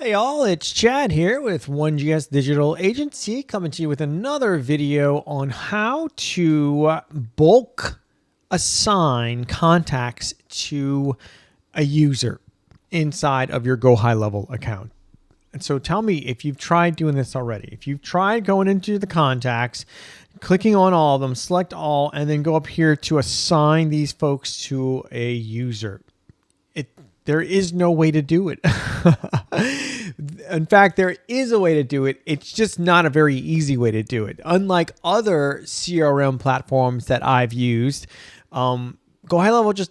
Hey all, it's Chad here with 1GS Digital Agency coming to you with another video on how to bulk assign contacts to a user inside of your GoHighLevel account. And so tell me if you've tried doing this already. If you've tried going into the contacts, clicking on all of them, select all, and then go up here to assign these folks to a user. There is no way to do it. In fact, there is a way to do it. It's just not a very easy way to do it. Unlike other CRM platforms that I've used, GoHighLevel just,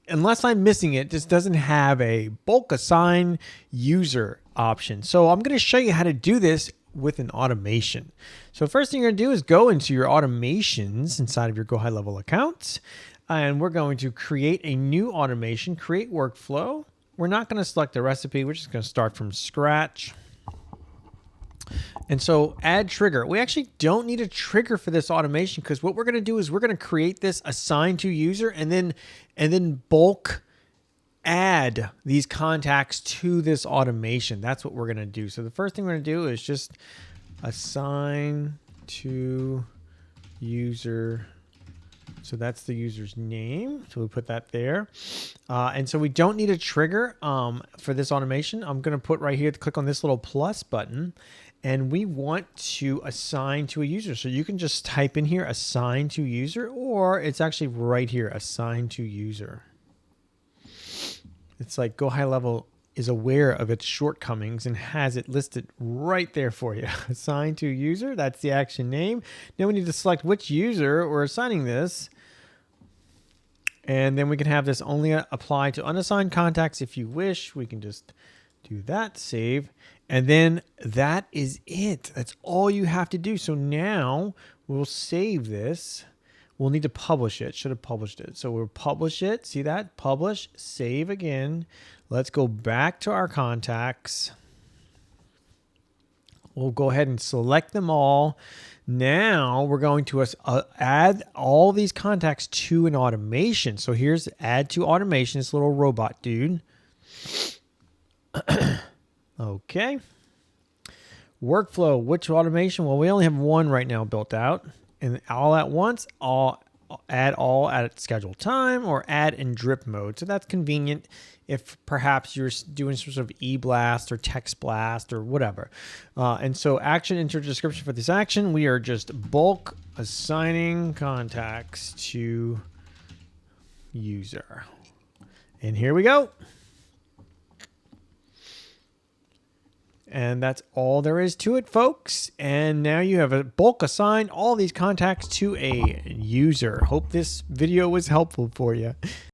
unless I'm missing it, just doesn't have a bulk assign user option. So I'm going to show you how to do this with an automation. So first thing you're going to do is go into your automations inside of your GoHighLevel accounts. And we're going to create a new automation, create workflow. We're not going to select a recipe. We're just going to start from scratch. And so add trigger. We actually don't need a trigger for this automation because what we're going to do is we're going to create this assigned to user and then bulk add these contacts to this automation. That's what we're going to do. So the first thing we're going to do is just assign to user. So that's the user's name. So we put that there. And so we don't need a trigger for this automation. I'm going to put right here to click on this little plus button. And we want to assign to a user. So you can just type in here, assign to user, or it's actually right here, assign to user. It's like GoHighLevel is aware of its shortcomings and has it listed right there for you. Assign to user, that's the action name. Now we need to select which user we're assigning this. And then we can have this only apply to unassigned contacts if you wish. We can just do that, save. And then that is it. That's all you have to do. So now we'll save this. We'll need to publish it. Should have published it. So we'll publish it. See that? Publish, save again. Let's go back to our contacts. We'll go ahead and select them all. Now we're going to add all these contacts to an automation. So here's add to automation, this little robot dude. Okay. Workflow, which automation? Well, we only have one right now built out. And all at once, add all at scheduled time or add in drip mode. So that's convenient if perhaps you're doing some sort of e-blast or text blast or whatever. And so action, enter description for this action. We are just bulk assigning contacts to user. And here we go. And that's all there is to it, folks. And now you have a bulk assigned all these contacts to a user. Hope this video was helpful for you.